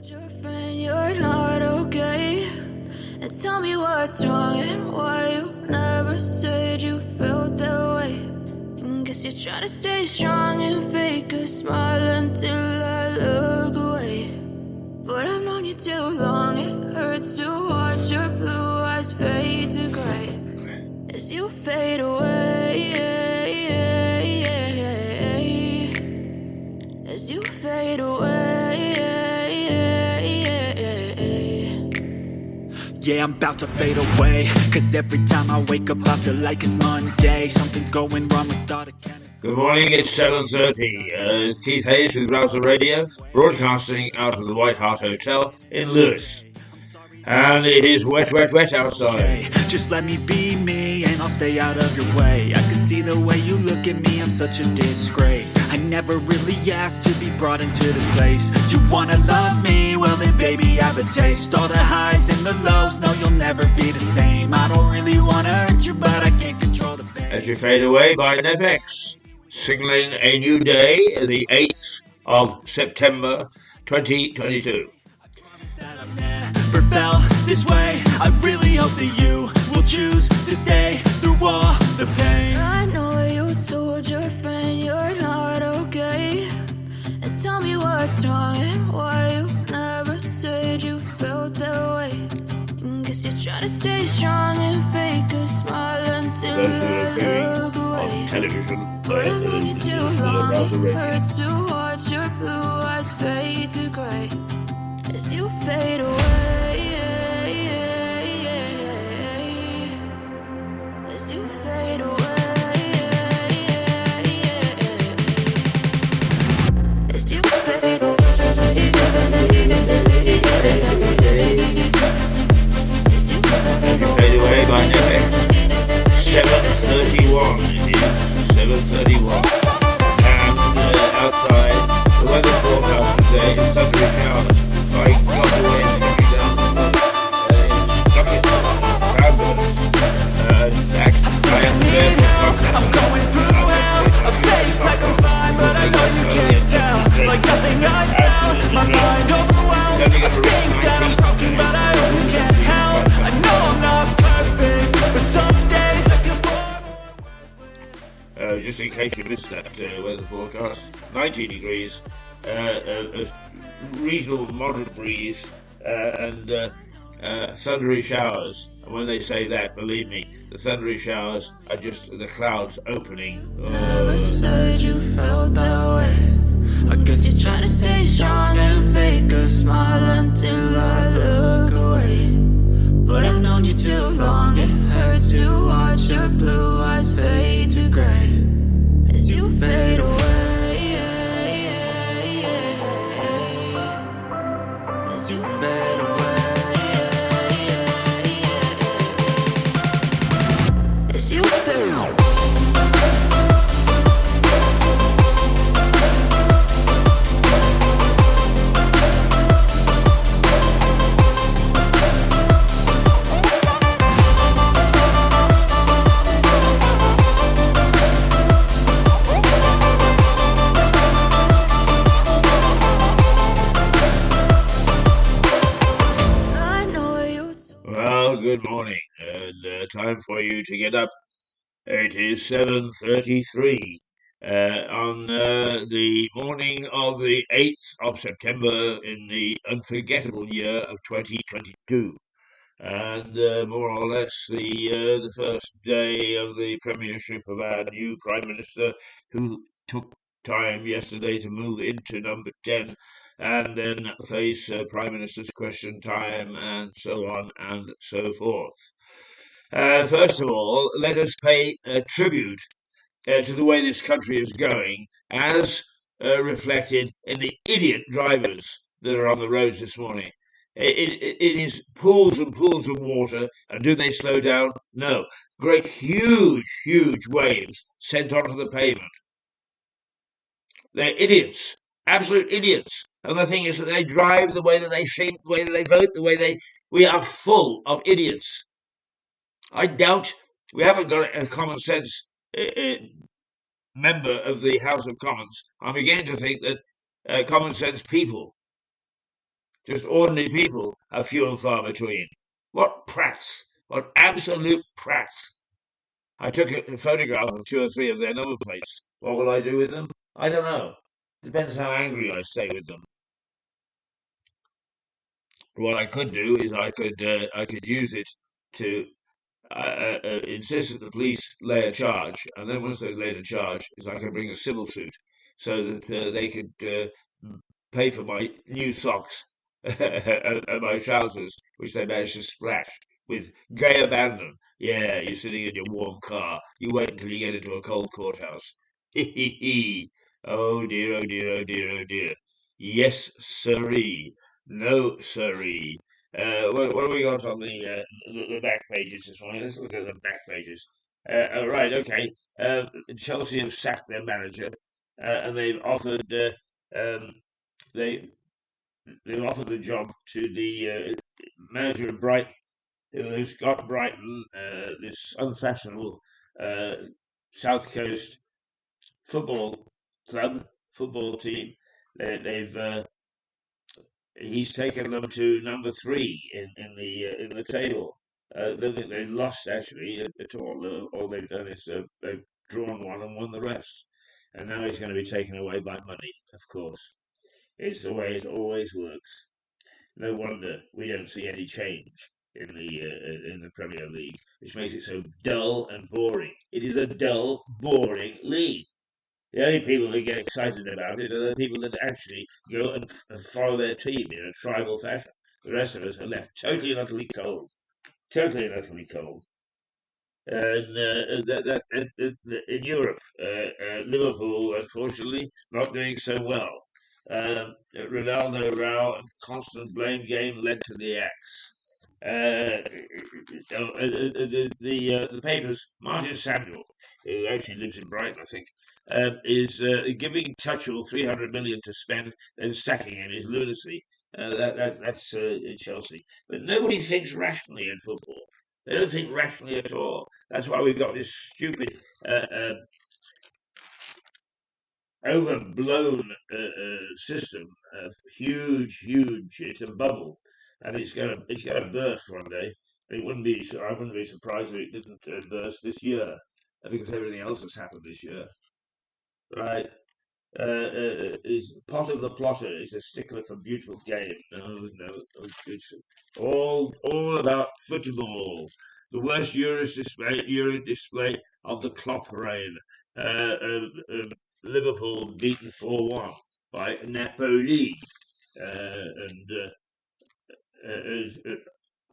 told your friend you're not okay, and tell me what's wrong and why you never said you felt that way. And guess you're trying to stay strong and fake a smile until I look away. But I've known you too long, it hurts to watch your blue eyes fade to gray as you fade away, as you fade away. Yeah, I'm about to fade away, cause every time I wake up I feel like it's Monday. Something's going wrong with all the chemicals. Good morning, it's 7:30. It's Keith Hayes with Rouser Radio, broadcasting out of the White Hart Hotel in Lewis. And it is wet, wet, wet outside. Just let me be me and I'll stay out of your way. I can see the way you look at me, I'm such a disgrace. I never really asked to be brought into this place. You wanna love me? Well then baby I have a taste. All the highs and the lows, no you'll never be the same. I don't really wanna hurt you but I can't control the pain. As you fade away by NFX, signaling a new day, the 8th of September 2022. That I've never felt this way. I really hope that you will choose to stay through all the pain. I know you told your friend you're not okay, and tell me what's wrong and why you never said you felt that way. And guess you're trying to stay strong and fake a smile until I look away. Television. But I've known you too long, it hurts to watch your blue eyes fade to grey as you fade away, as you fade away, as you fade away, As you fade away by NFX, 7:31 it is, 7:31. And outside, the weather forecast today is thundery showers. Like cloudbursts coming down buckets, cloudbursts. In fact, I am there for I'm going through hell, a fake like I'm fine, but I know you can't tell. Like nothing I found, my mind overwhelmed. I think that I'm broken, but I only can't help. I know I'm not perfect, but some days I can pour. just in case you missed that weather forecast, 19 degrees, a reasonable moderate breeze, and thundery showers. And when they say that, believe me, the thundery showers are just the clouds opening. never said you felt that way. I guess you're trying to stay strong and fake a smile until I look away. But I've known you too long, it hurts to watch your blue eyes fade to grey as you fade away, as you fade away, as you fade away. Well, good morning, and time for you to get up. It is 7:33 on the morning of the 8th of September in the unforgettable year of 2022. And more or less the first day of the premiership of our new Prime Minister, who took time yesterday to move into number 10 and then face Prime Minister's question time and so on and so forth. First of all, let us pay tribute to the way this country is going as reflected in the idiot drivers that are on the roads this morning. It is pools and pools of water, and do they slow down? No. Great, huge waves sent onto the pavement. They're idiots, absolute idiots. And the thing is that they drive the way that they think, the way that they vote, the way they... We are full of idiots. I doubt we haven't got a common sense member of the House of Commons. I'm beginning to think that common sense people Just ordinary people are few and far between. What prats! What absolute prats! I took a photograph of two or three of their number plates. What will I do with them? I don't know. Depends how angry I stay with them. What I could do is I could use it to insist that the police lay a charge, and then once they laid a charge, is I could bring a civil suit so that they could pay for my new socks and my trousers, which they managed to splash with gay abandon. Yeah, you're sitting in your warm car. You wait until you get into a cold courthouse. Hee hee hee. Oh dear, oh dear, oh dear, oh dear. Yes, sirree. No, sirree. What have we got on the back pages this morning? Let's look at the back pages. Right, okay. Chelsea have sacked their manager, and um, they they've offered the job to the manager of Brighton, who's got Brighton, this unfashionable uh, South Coast football club, football team. They've He's taken them to number three in the table. I don't think they've lost actually at all. All they've done is they've drawn one and won the rest. And now he's going to be taken away by money, of course. It's the way it always works. No wonder we don't see any change in the Premier League, which makes it so dull and boring. It is a dull, boring league. The only people who get excited about it are the people that actually go and follow their team in a tribal fashion. The rest of us are left totally and utterly cold. Totally and utterly cold. And in Europe, Liverpool, unfortunately, not doing so well. Ronaldo row and constant blame game led to the axe. The papers, Martin Samuel, who actually lives in Brighton, I think, is giving Tuchel 300 million to spend, then sacking him is lunacy. That's Chelsea. But nobody thinks rationally in football. They don't think rationally at all. That's why we've got this stupid, overblown system. Huge. It's a bubble, and it's gonna burst one day. I wouldn't be surprised if it didn't burst this year, because everything else has happened this year, right? Is Potter the Plotter is a stickler for beautiful game. No, it's all about football. The worst Euro display of the Klopp reign. Liverpool beaten 4-1 by Napoli, and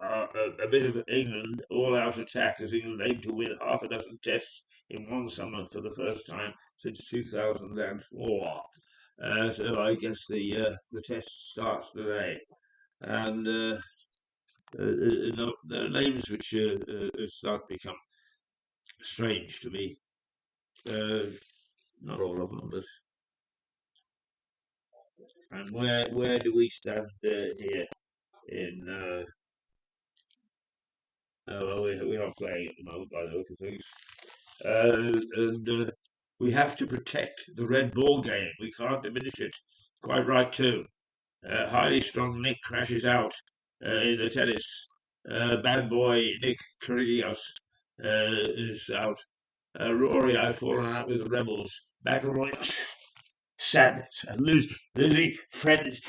a bit of England all-out attack as England aimed to win half a dozen tests in one summer for the first time since 2004. So I guess the test starts today, and there are names which start to become strange to me. Not all of them, but and where do we stand here in? Well, we're not playing at the moment by the look of things, and we have to protect the red ball game. We can't diminish it. Quite right too. Highly strung Nick crashes out in the tennis. Bad boy Nick Kyrgios is out. Rory, I've fallen out with the rebels. McIlroy, sad, losing friends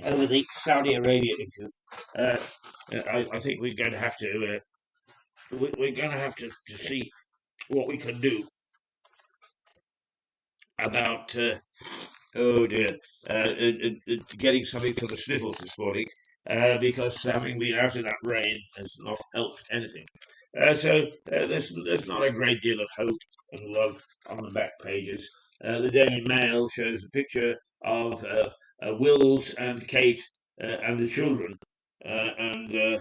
over the Saudi Arabia issue. I think we're going to have to we're going to have to see what we can do about oh dear getting something for the sniffles this morning, because having been out in that rain has not helped anything. So there's not a great deal of hope and love on the back pages. The Daily Mail shows a picture of Wills and Kate and the children, and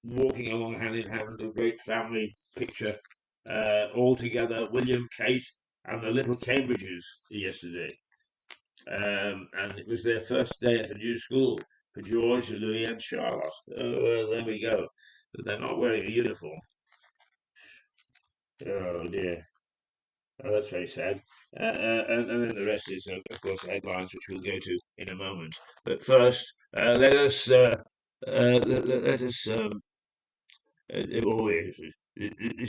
walking along hand in hand, a great family picture, all together, William, Kate, and the little Cambridges yesterday. And it was their first day at a new school for George, Louis, and Charlotte. Oh, well, there we go. But they're not wearing a uniform. Oh dear. Oh, that's very sad. And then the rest is, of course, the headlines, which we'll go to in a moment. But first, let us. This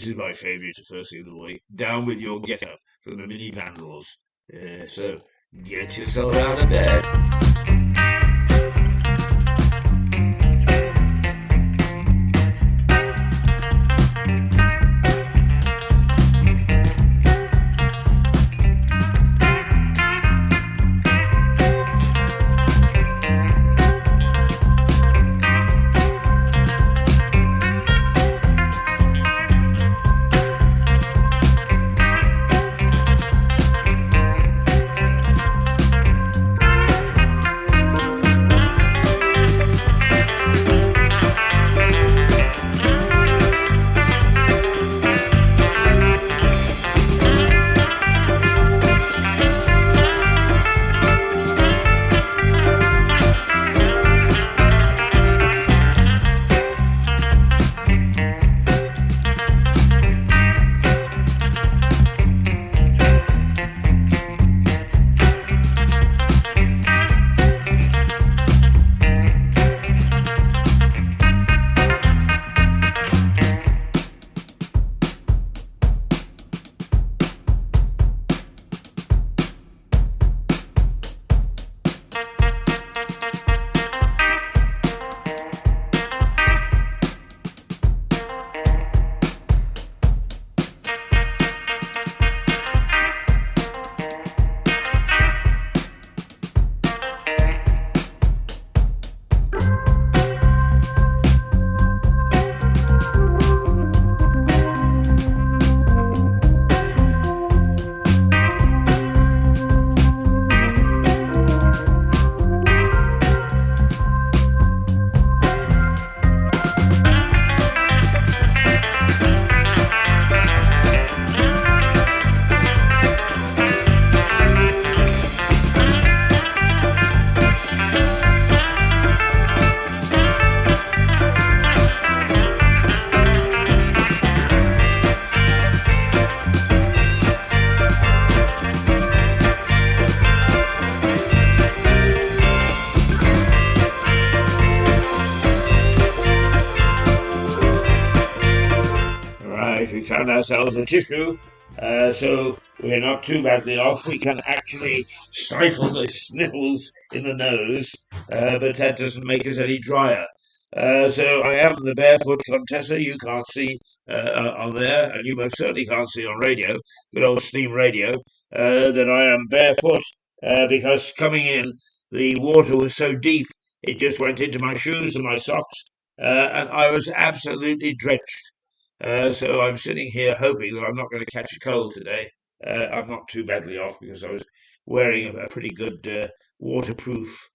is my favourite first thing in the morning. Down with your get up from the Mini Vandals. So get yourself out of bed. Right, we found ourselves a tissue, so we're not too badly off. We can actually stifle the sniffles in the nose, but that doesn't make us any drier. So I am the barefoot Contessa. You can't see on there, and you most certainly can't see on radio, good old steam radio, that I am barefoot because coming in, the water was so deep it just went into my shoes and my socks, and I was absolutely drenched. So I'm sitting here hoping that I'm not going to catch a cold today. I'm not too badly off because I was wearing a pretty good waterproof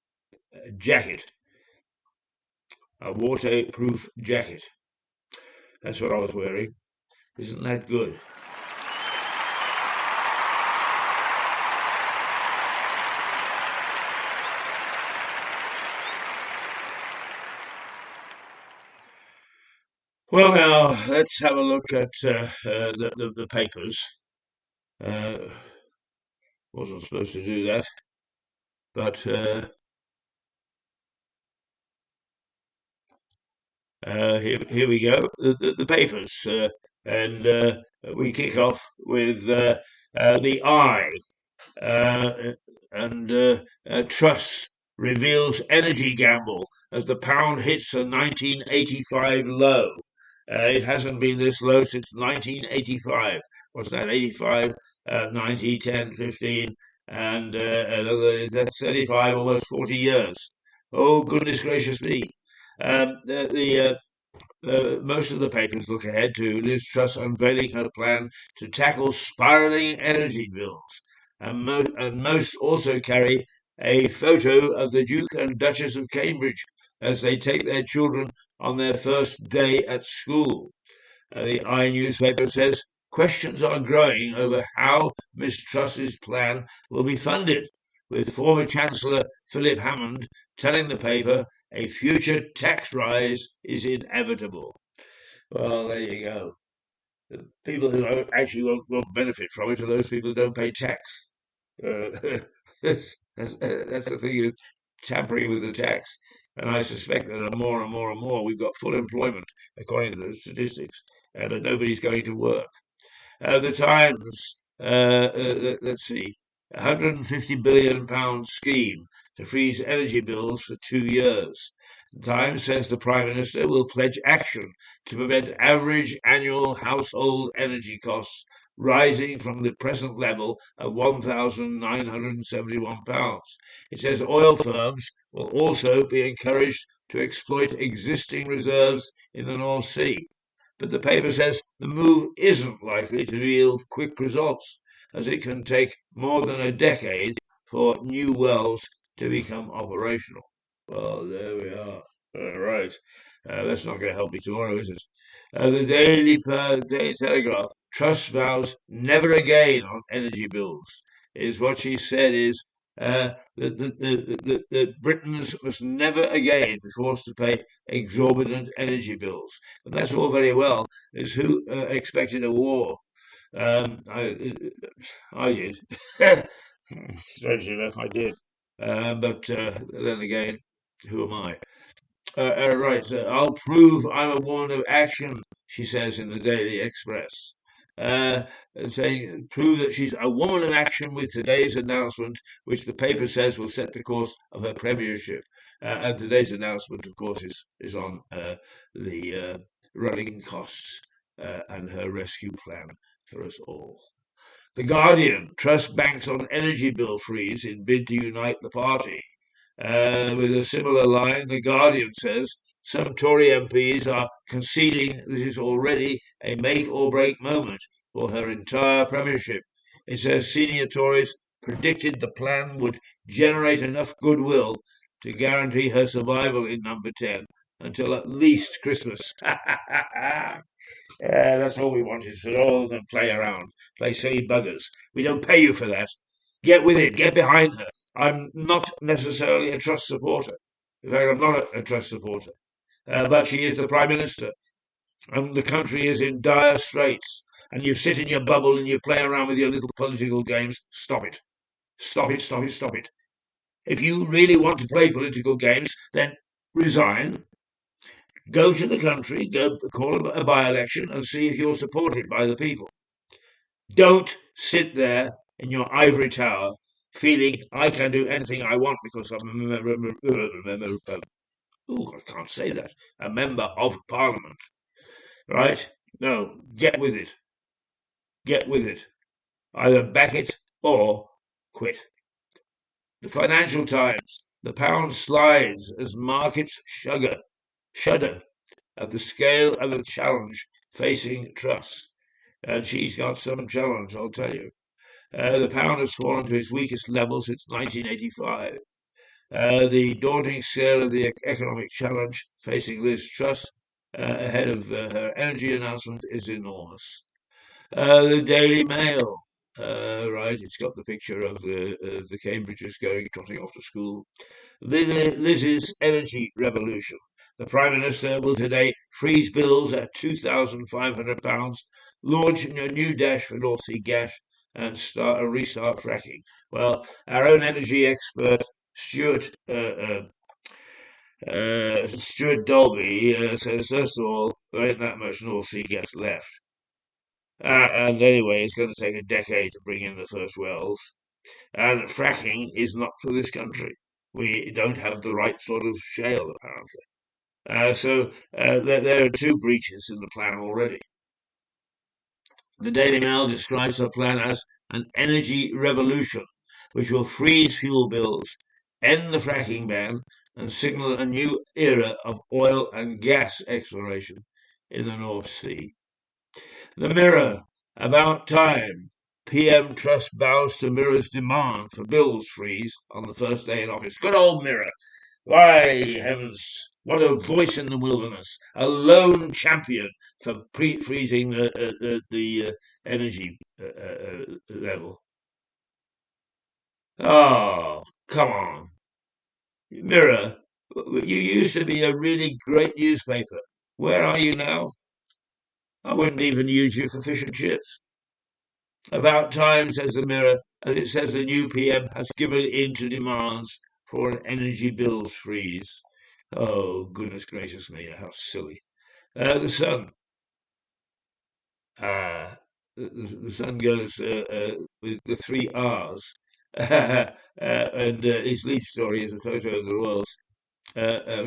jacket. A waterproof jacket. That's what I was wearing. Isn't that good? Well, now let's have a look at the papers. Wasn't supposed to do that, but here we go. The papers, and we kick off with the eye. And Truss reveals energy gamble as the pound hits a 1985 low. It hasn't been this low since 1985. What's that? 85, 90, 10, 15, and that's 35, almost 40 years. Oh, goodness gracious me. Most of the papers look ahead to Liz Truss unveiling her plan to tackle spiralling energy bills, and most also carry a photo of the Duke and Duchess of Cambridge as they take their children on their first day at school. The I newspaper says questions are growing over how Miss Truss's plan will be funded, with former Chancellor Philip Hammond telling the paper a future tax rise is inevitable. Well, there you go. The people who actually won't benefit from it are those people who don't pay tax. Uh, that's the thing, is tampering with the tax. And I suspect that more and more and more we've got full employment, according to the statistics, and that nobody's going to work. The Times, let's see, £150 billion scheme to freeze energy bills for 2 years. The Times says the Prime Minister will pledge action to prevent average annual household energy costs rising from the present level of £1,971. It says oil firms will also be encouraged to exploit existing reserves in the North Sea. But the paper says the move isn't likely to yield quick results, as it can take more than a decade for new wells to become operational. Well, there we are. All right. That's not going to help me tomorrow, is it? The Daily Telegraph. Truss vows never again on energy bills. Is what she said is that Britons must never again be forced to pay exorbitant energy bills. And that's all very well. Is who expected a war? Um, I, I did. Strangely enough, I did. But then again, who am I? Right. I'll prove I'm a woman of action, she says in the Daily Express. Uh, Saying, prove that she's a woman of action with today's announcement, which the paper says will set the course of her premiership. And today's announcement, of course, is on the running costs and her rescue plan for us all. The Guardian, Truss banks on energy bill freeze in bid to unite the party. With a similar line, The Guardian says some Tory MPs are conceding this is already a make or break moment for her entire premiership. It says senior Tories predicted the plan would generate enough goodwill to guarantee her survival in number 10 until at least Christmas. That's all we want is for all of them play around, play silly buggers. We don't pay you for that. Get with it, get behind her. I'm not necessarily a Truss supporter. In fact, I'm not a Truss supporter. But she is the Prime Minister, and the country is in dire straits. And you sit in your bubble and you play around with your little political games. Stop it. Stop it, stop it, stop it. If you really want to play political games, then resign, go to the country, go call a by-election and see if you're supported by the people. Don't sit there in your ivory tower feeling I can do anything I want because I'm I can't say that, a member of Parliament, right? No, get with it. Get with it. Either back it or quit. The Financial Times. The pound slides as markets shudder at the scale of the challenge facing Truss. And she's got some challenge, I'll tell you. The pound has fallen to its weakest level since 1985. The daunting scale of the economic challenge facing Liz Truss ahead of her energy announcement is enormous. The Daily Mail, right, it's got the picture of the Cambridgers trotting off to school. Liz's energy revolution. The Prime Minister will today freeze bills at £2,500, launch a new dash for North Sea gas, and restart fracking. Well, our own energy expert, Stuart Dolby, says, first of all, there ain't that much North Sea gas left. And anyway, it's going to take a decade to bring in the first wells. And fracking is not for this country. We don't have the right sort of shale, apparently. So there are two breaches in the plan already. The Daily Mail describes her plan as an energy revolution, which will freeze fuel bills, end the fracking ban, and signal a new era of oil and gas exploration in the North Sea. The Mirror, about time. PM Truss bows to Mirror's demand for bills freeze on the first day in office. Good old Mirror. Why, heavens, what a voice in the wilderness. A lone champion for freezing the energy level. Oh, come on. Mirror, you used to be a really great newspaper. Where are you now? I wouldn't even use you for fish and chips. About time, says the mirror, as it says the new PM has given in to demands for an energy bills freeze. Oh, goodness gracious me, how silly. The sun. The sun goes with the three R's. And his lead story is a photo of the royals,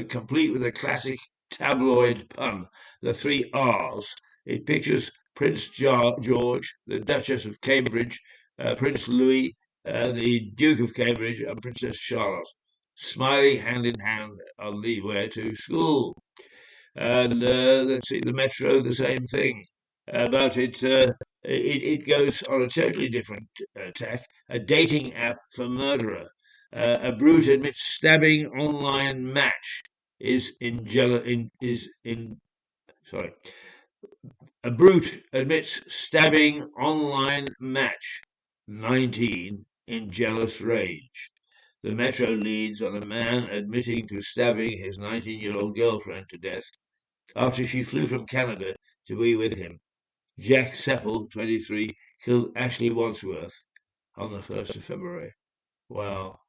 complete with a classic tabloid pun, the three R's. It pictures Prince George, the Duchess of Cambridge, Prince Louis, the Duke of Cambridge, and Princess Charlotte, smiling hand in hand on the way to school. And let's see, the Metro, the same thing. But it goes on a totally different tack, a dating app for murderer. A brute admits stabbing online match is sorry. A brute admits stabbing online match 19 in jealous rage. The Metro leads on a man admitting to stabbing his 19-year-old girlfriend to death after she flew from Canada to be with him. Jack Seppel, 23, killed Ashley Wadsworth on the 1st of February. Wow.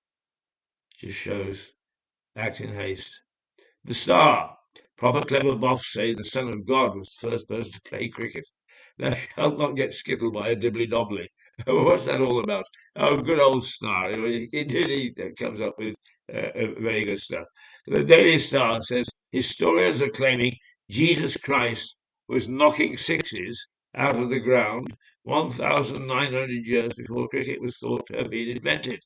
Just shows act in haste. The Star. Proper clever boffs say the Son of God was the first person to play cricket. Thou shalt not get skittled by a dibbly-dobbly. What's that all about? Oh, good old Star. He comes up with very good stuff. The Daily Star says historians are claiming Jesus Christ was knocking sixes out of the ground 1,900 years before cricket was thought to have been invented.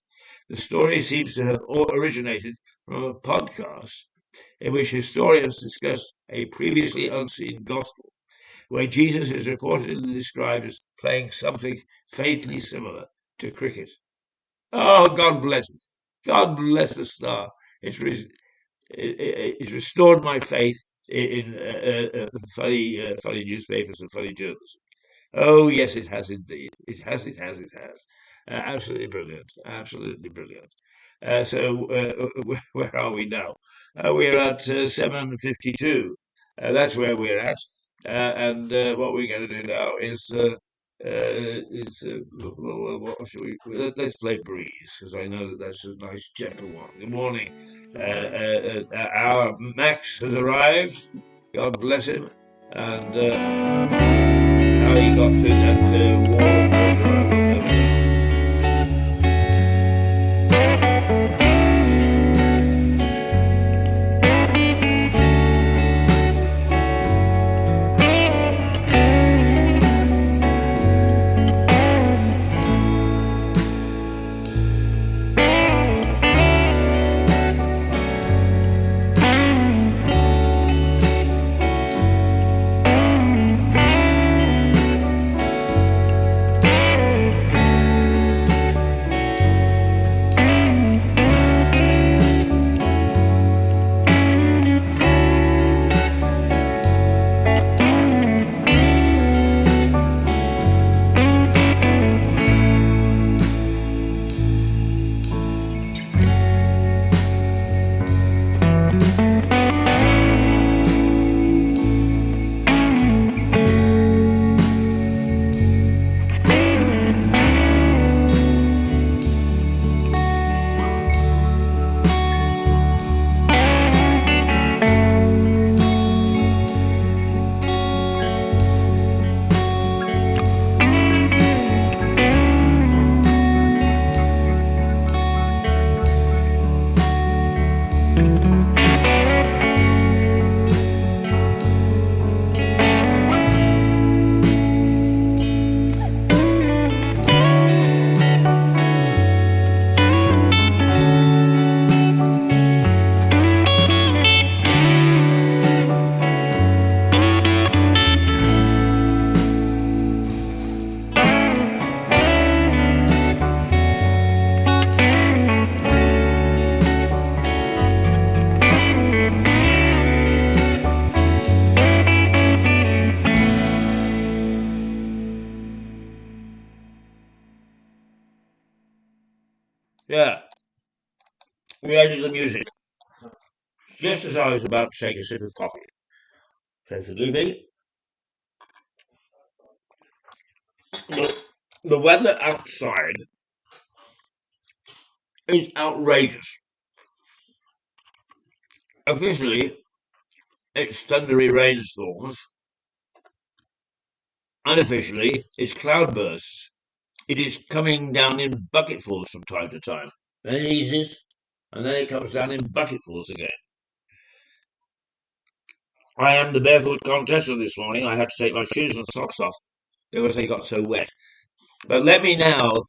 The story seems to have originated from a podcast in which historians discuss a previously unseen gospel, where Jesus is reportedly described as playing something faintly similar to cricket. Oh, God bless it. God bless the Star. It's restored my faith in funny newspapers and funny journalism. Oh, yes, it has indeed. It has. Absolutely brilliant. Absolutely brilliant. Where are we now? We're at 7:52. That's where we're at. And what we're going to do now is what should we? Let's play Breeze because I know that that's a nice gentle one. Good morning. Our Max has arrived. God bless him. And how he got through that wall of water, I will never know. Yeah, we ended the music just as I was about to take a sip of coffee. So forgive me. The weather outside is outrageous. Officially, it's thundery rainstorms. Unofficially, it's cloudbursts. It is coming down in bucketfuls from time to time. Then it eases, and then it comes down in bucketfuls again. I am the barefoot contessa this morning. I had to take my shoes and socks off because they got so wet. But let me now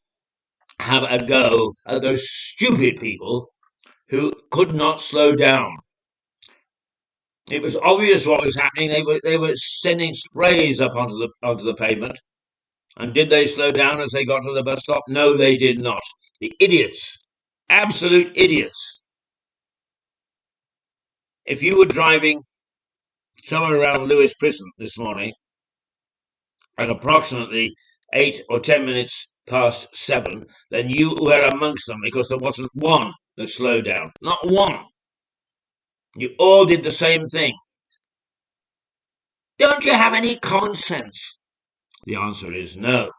have a go at those stupid people who could not slow down. It was obvious what was happening. They were sending sprays up onto the pavement. And did they slow down as they got to the bus stop? No, they did not. The idiots, absolute idiots. If you were driving somewhere around Lewis Prison this morning at approximately 8 or 10 minutes past 7, then you were amongst them because there wasn't one that slowed down. Not one. You all did the same thing. Don't you have any common sense? The answer is no,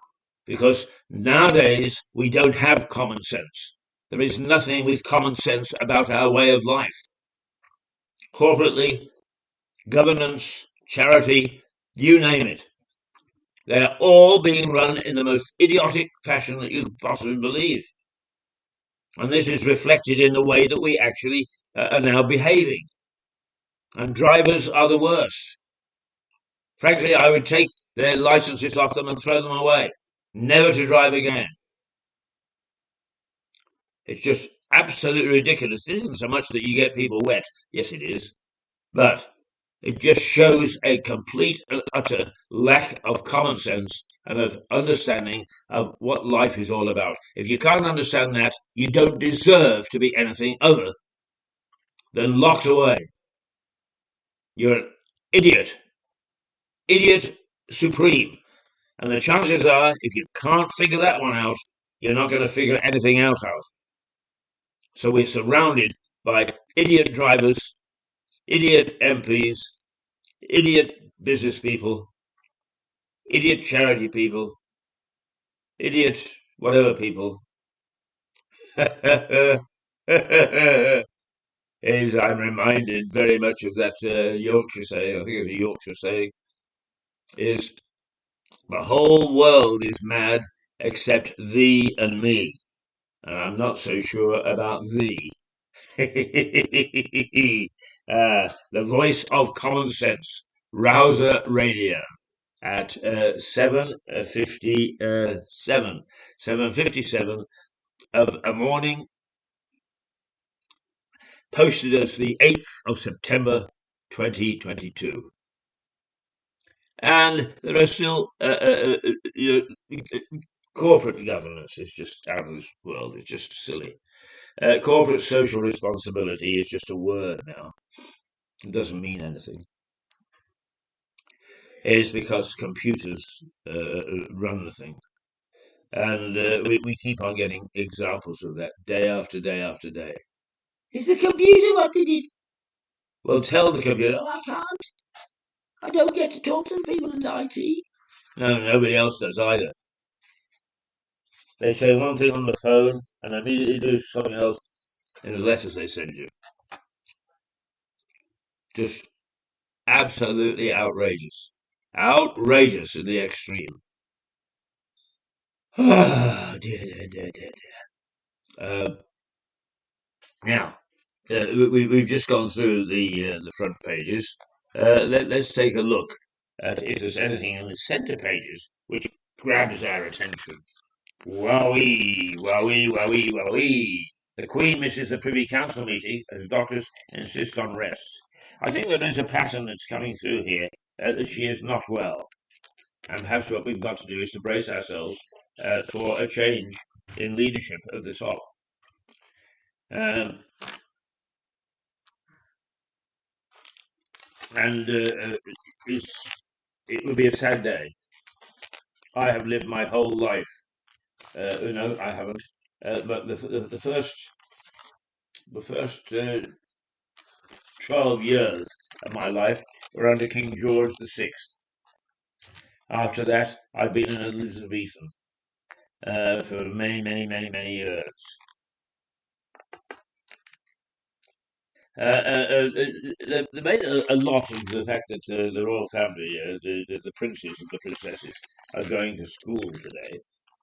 because nowadays we don't have common sense. There is nothing with common sense about our way of life. Corporately, governance, charity, you name it. They are all being run in the most idiotic fashion that you could possibly believe. And this is reflected in the way that we actually are now behaving. And drivers are the worst. Frankly, I would take their licenses off them and throw them away, never to drive again. It's just absolutely ridiculous. It isn't so much that you get people wet. Yes, it is. But it just shows a complete and utter lack of common sense and of understanding of what life is all about. If you can't understand that, you don't deserve to be anything other than locked away. You're an idiot. Idiot supreme. And the chances are, if you can't figure that one out, you're not going to figure anything else out. So we're surrounded by idiot drivers, idiot MPs, idiot business people, idiot charity people, idiot whatever people. As I'm reminded very much of that Yorkshire saying, I think it's a Yorkshire saying, is the whole world is mad except thee and me. And I'm not so sure about thee. The voice of common sense, Rouser Radio, at 7:57 of a morning, posted as the 8th of September 2022. And there are still, corporate governance is just out of this world. It's just silly. Corporate social responsibility is just a word now. It doesn't mean anything. It's because computers run the thing. And we keep on getting examples of that day after day after day. Is the computer what did it? Well, tell the computer, I can't. I don't get to talk to the people in IT. No, nobody else does either. They say one thing on the phone and immediately do something else in the letters they send you. Just absolutely outrageous. Outrageous in the extreme. Ah, dear. Now, we've just gone through the front pages. Let's take a look at if there's anything in the centre pages which grabs our attention. Wowee, wowee, wowee, wowee. The Queen misses the Privy Council meeting as doctors insist on rest. I think that there's a pattern that's coming through here that she is not well. And perhaps what we've got to do is to brace ourselves for a change in leadership at the top. It will be a sad day. I have lived my whole life. No, I haven't. But the first 12 years of my life were under King George VI. After that, I've been an Elizabethan for many, many, many, many years. They made a lot of the fact that the royal family, the princes and the princesses, are going to school today.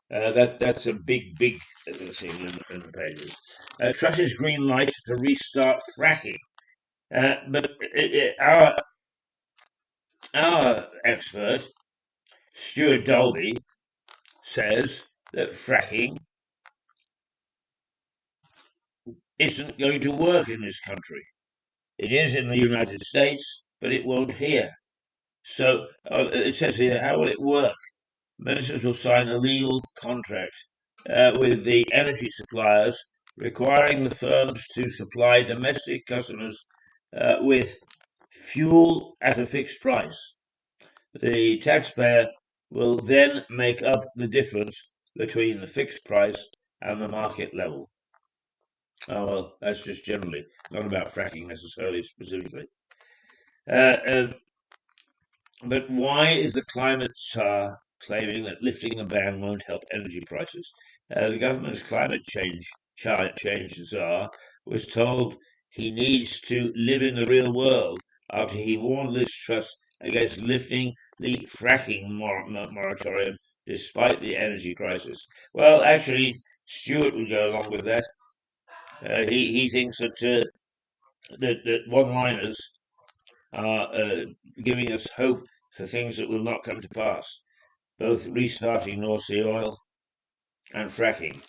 That's a big thing in the pages. Truss's green light to restart fracking. But our expert, Stuart Dolby, says that fracking isn't going to work in this country. It is in the United States, but it won't here. So it says here, how will it work? Ministers will sign a legal contract with the energy suppliers, requiring the firms to supply domestic customers with fuel at a fixed price. The taxpayer will then make up the difference between the fixed price and the market level. Oh, well, that's just generally, not about fracking necessarily specifically. But why is the climate czar claiming that lifting the ban won't help energy prices? The government's climate change czar was told he needs to live in the real world after he warned Liz Truss against lifting the fracking moratorium despite the energy crisis. Well, actually, Stuart would go along with that. He thinks that one-liners are giving us hope for things that will not come to pass, both restarting North Sea oil and fracking.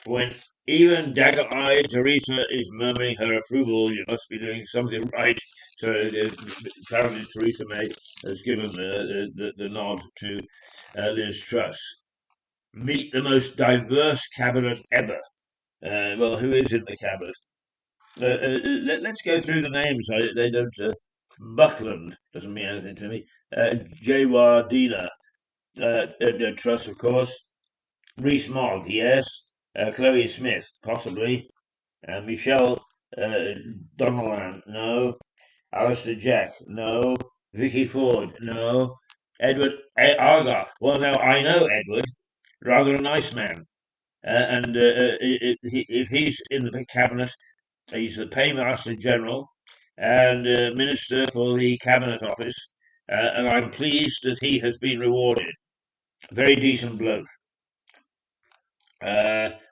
When even dagger-eyed Theresa is murmuring her approval, you must be doing something right. So apparently Theresa May has given the nod to Liz Truss. Meet the most diverse cabinet ever. Well, who is in the cabinet? Let's go through the names. They don't. Buckland doesn't mean anything to me. Jawardina Truss, of course. Rees-Mogg, yes. Chloe Smith, possibly. Michelle Donnellan, no. Alistair Jack, no. Vicky Ford, no. Edward Argar, well, now I know Edward, rather a nice man. And if he's in the cabinet, he's the Paymaster General and Minister for the Cabinet Office, and I'm pleased that he has been rewarded. Very decent bloke.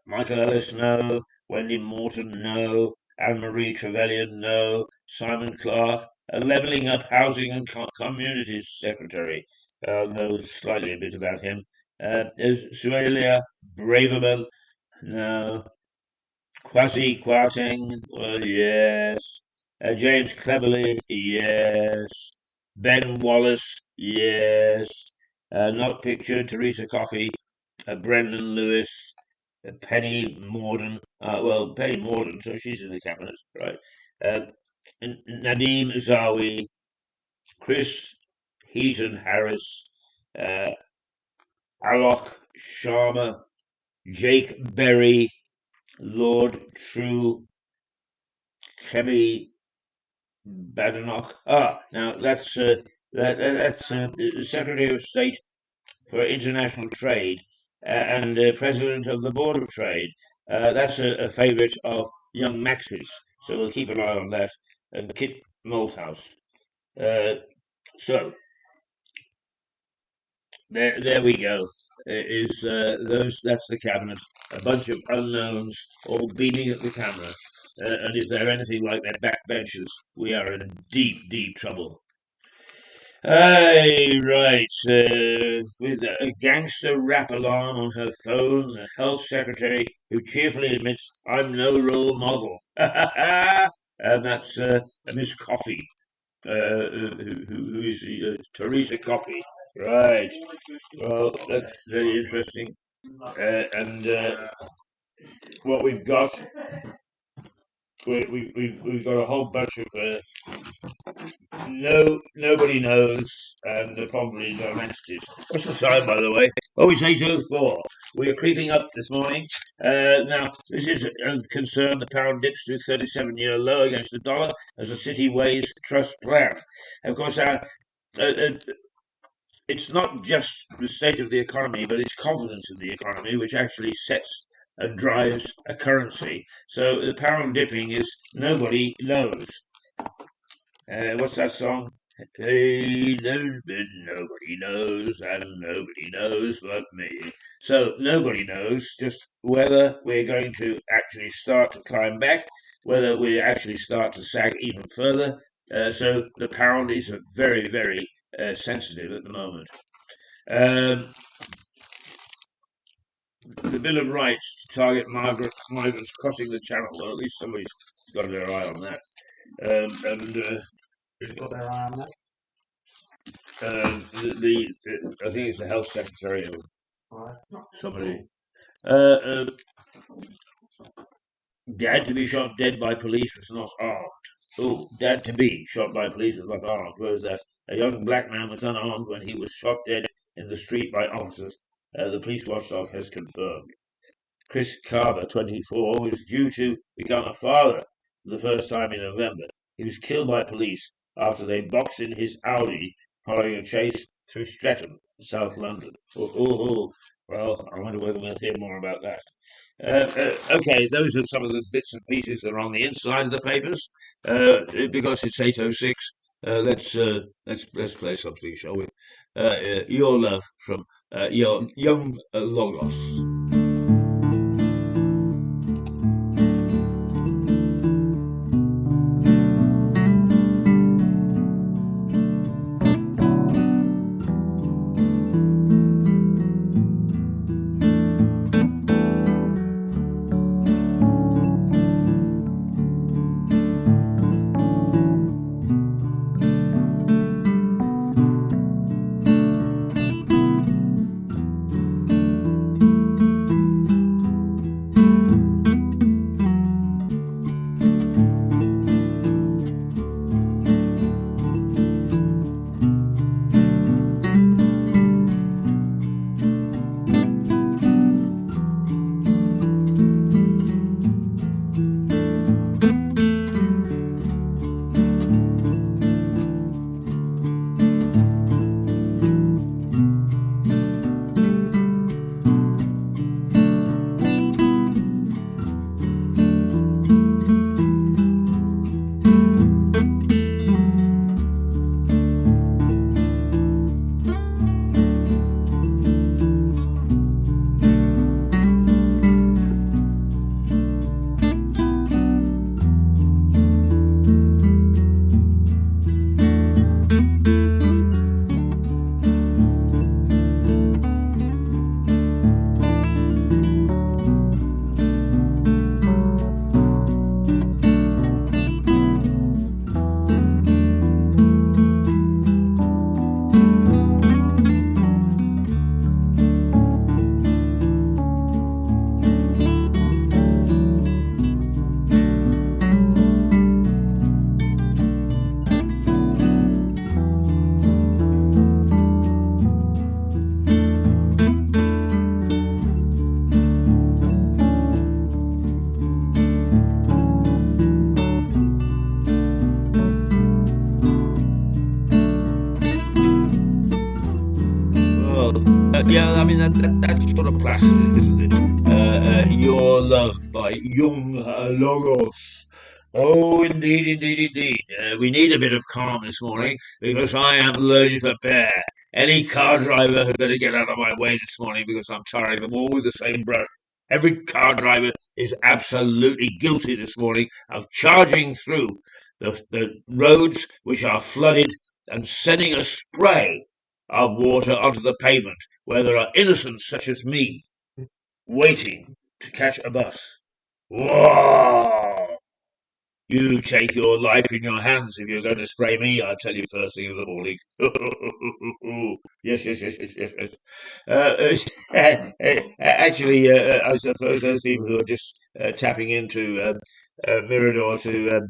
Michael Ellis, no. Wendy Morton, no. Anne-Marie Trevelyan, no. Simon Clark, Levelling Up Housing and Communities Secretary, knows slightly a bit about him. Suelia Braverman, no. Kwasi Kwarteng, well, yes. James Cleverly, yes. Ben Wallace, yes. Not pictured, Teresa Coffey, Brendan Lewis, Penny Morden. Well, Penny Morden, so she's in the cabinet, right? Nadeem Zawi, Chris Heaton Harris, Alok Sharma, Jake Berry, Lord True, Kemi Badenoch. Now that's Secretary of State for International Trade and President of the Board of Trade. That's a favourite of young Max's, so we'll keep an eye on that. And Kit Malthouse. So there we go. That's the cabinet. A bunch of unknowns all beaming at the camera. And if they're anything like their backbenchers, we are in deep trouble. Right. With a gangster rap alarm on her phone, the health secretary who cheerfully admits, I'm no role model. And that's Miss Coffey, who is Teresa Coffey. Right. Well, that's very interesting. And what we've got we've got a whole bunch of nobody knows, and probably no messages. What's the time, by the way? Oh, it's 8:04. We are creeping up this morning. Now, this is of concern. The pound dips to 37-year low against the dollar as the City Ways Trust plan. Of course, it's not just the state of the economy, but it's confidence in the economy which actually sets and drives a currency. So the pound dipping is nobody knows. What's that song? Hey, there's been nobody knows, and nobody knows but me. So nobody knows just whether we're going to actually start to climb back, whether we actually start to sag even further. So the pound is very, very sensitive at the moment. The Bill of Rights to target migrants crossing the Channel. Well, at least somebody's got their eye on that. Got their eye on that. I think it's the health secretary or Oh, that's not somebody. Dad to be shot dead by police was not armed. Oh, dad to be shot by police was not armed. Whereas that a young black man was unarmed when he was shot dead in the street by officers. The police watchdog has confirmed. Chris Carver, 24, was due to become a father for the first time in November. He was killed by police after they boxed in his Audi following a chase through Streatham, South London. Well, I wonder whether we'll hear more about that. Okay, those are some of the bits and pieces that are on the inside of the papers. Because it's 8:06, let's play something, shall we? Your Love from your Young Logos. Yeah, I mean that's sort of classic, isn't it? Your Love by Young Logos. Oh, indeed, indeed, indeed. We need a bit of calm this morning because I am loaded for bear. Any car driver who better get out of my way this morning because I'm tarring them all with the same brush. Every car driver is absolutely guilty this morning of charging through the roads which are flooded and sending a spray of water onto the pavement where there are innocents such as me waiting to catch a bus. Whoa! You take your life in your hands if you're going to spray me, I tell you first thing in the morning. Yes, yes, yes, yes, yes, yes. Actually, I suppose those people who are just tapping into Mirador to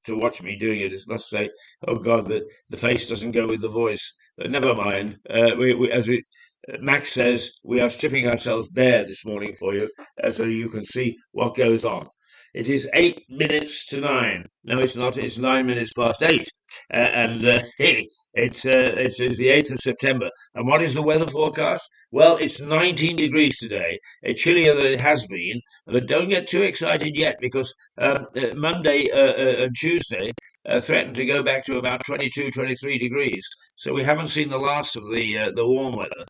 watch me doing it must say, "Oh God, the face doesn't go with the voice." But never mind. Max says, we are stripping ourselves bare this morning for you, so you can see what goes on. It is 8 minutes to 9. No, it's not. It's 9 minutes past 8, and it's the 8th of September. And what is the weather forecast? Well, it's 19 degrees today, chillier than it has been. But don't get too excited yet, because Monday and Tuesday threaten to go back to about 22, 23 degrees. So we haven't seen the last of the warm weather.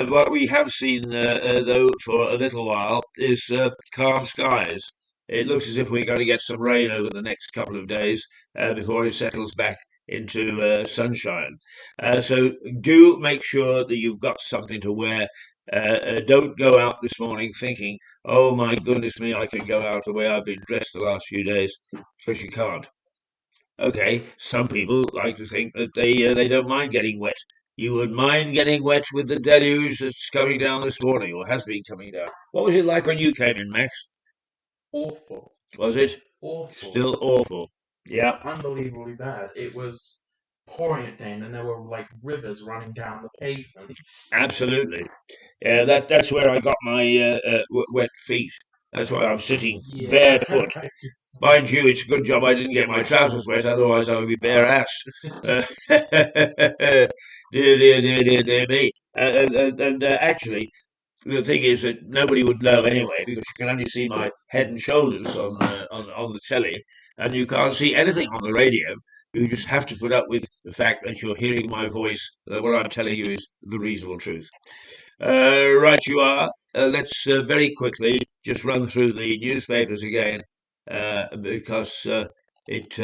What we have seen, though, for a little while is calm skies. It looks as if we're going to get some rain over the next couple of days before it settles back into sunshine. So do make sure that you've got something to wear. Don't go out this morning thinking, oh my goodness me, I can go out the way I've been dressed the last few days, because you can't. Okay, some people like to think that they don't mind getting wet. You would mind getting wet with the deluge that's coming down this morning, or has been coming down. What was it like when you came in, Max? Awful. Was it? Awful. Still awful. Yeah, Unbelievably bad. It was pouring it down, and there were like rivers running down the pavements. absolutely. Yeah, that's where I got my wet feet. That's why I'm sitting barefoot. I could see. Mind you, it's a good job I didn't get my trousers wet, otherwise I would be bare ass. Dear, dear, dear, dear, dear me. And actually, the thing is that nobody would know anyway, because you can only see my head and shoulders on the telly, and you can't see anything on the radio. You just have to put up with the fact that you're hearing my voice. That what I'm telling you is the reasonable truth. Right, you are. Let's very quickly just run through the newspapers again, because it.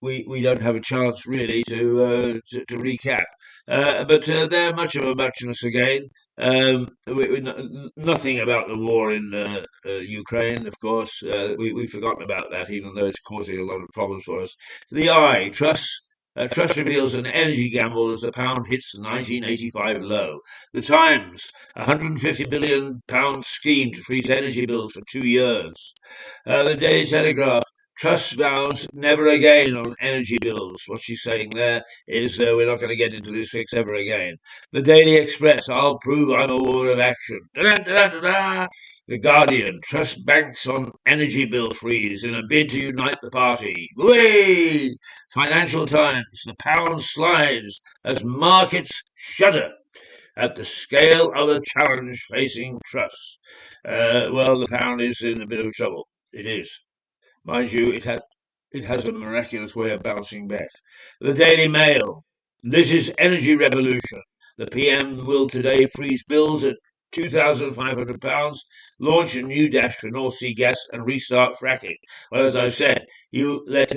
We don't have a chance really to recap. But they're much of a muchness again. Nothing about the war in Ukraine, of course. We've forgotten about that, even though it's causing a lot of problems for us. The Eye, Truss reveals an energy gamble as the pound hits the 1985 low. The Times, £150 billion scheme to freeze energy bills for 2 years. The Daily Telegraph, Truss vows never again on energy bills. What she's saying there is we're not going to get into this fix ever again. The Daily Express, I'll prove I'm a woman of action. Da-da-da-da-da. The Guardian, Truss banks on energy bill freeze in a bid to unite the party. Whee! Financial Times, the pound slides as markets shudder at the scale of the challenge facing Truss. Well, the pound is in a bit of trouble. It is. Mind you, it has a miraculous way of bouncing back. The Daily Mail. This is energy revolution. The PM will today freeze bills at £2,500, launch a new dash for North Sea gas, and restart fracking. Well, as I've said, you let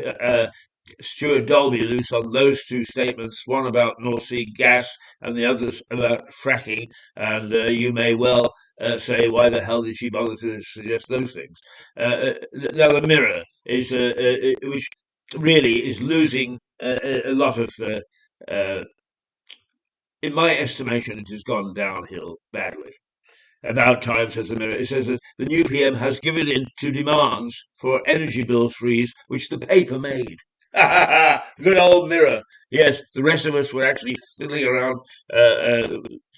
Stuart Dolby loose on those two statements, one about North Sea gas and the other about fracking, and you may well say, why the hell did she bother to suggest those things? Now, the Mirror is, which really is losing a lot of, in my estimation, it has gone downhill badly. About time, says the Mirror. It says that the new PM has given in to demands for energy bill freeze, which the paper made. Good old Mirror. Yes, the rest of us were actually fiddling around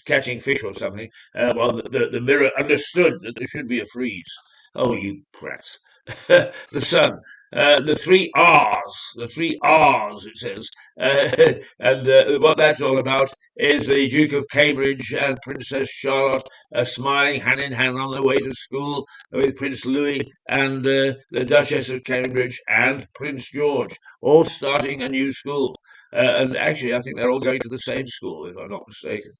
catching fish or something, while the Mirror understood that there should be a freeze. Oh, you brats. The Sun. The three R's, it says. And what that's all about is the Duke of Cambridge and Princess Charlotte smiling hand in hand on their way to school with Prince Louis and the Duchess of Cambridge and Prince George, all starting a new school. And actually, I think they're all going to the same school, if I'm not mistaken.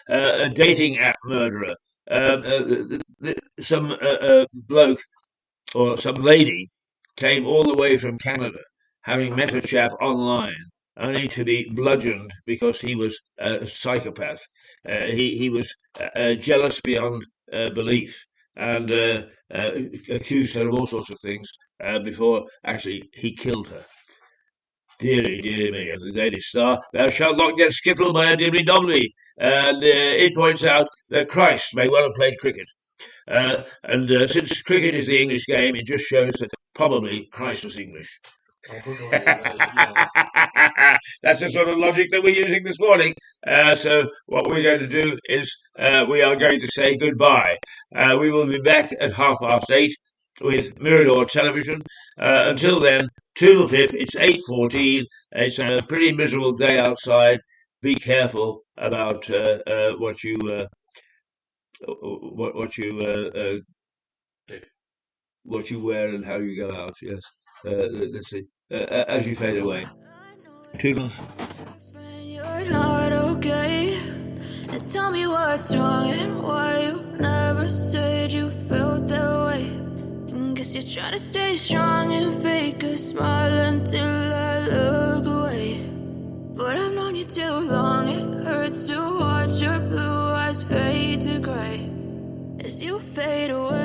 A dating app murderer. Some bloke or some lady came all the way from Canada, having met a chap online, only to be bludgeoned because he was a psychopath. He was jealous beyond belief. and accused her of all sorts of things before actually he killed her. Deary, dear me, and the Daily Star, thou shalt not get skittled by a dibbly-dobbly. And it points out that Christ may well have played cricket. And since cricket is the English game, it just shows that probably Christ was English. Yeah. That's the sort of logic that we're using this morning. So what we're going to do is we are going to say goodbye. We will be back at 8:30 with Mirador Television. Until then, toodle pip. It's 8:14. It's a pretty miserable day outside. Be careful about what you what you wear and how you go out. Yes. Let's see. As you fade away. Toodles. Friend, you're not okay. And tell me what's wrong and why you never said you felt that way. And guess you're trying to stay strong and fake a smile until I look away. But I've known you too long, it hurts to watch your blue eyes fade to gray as you fade away.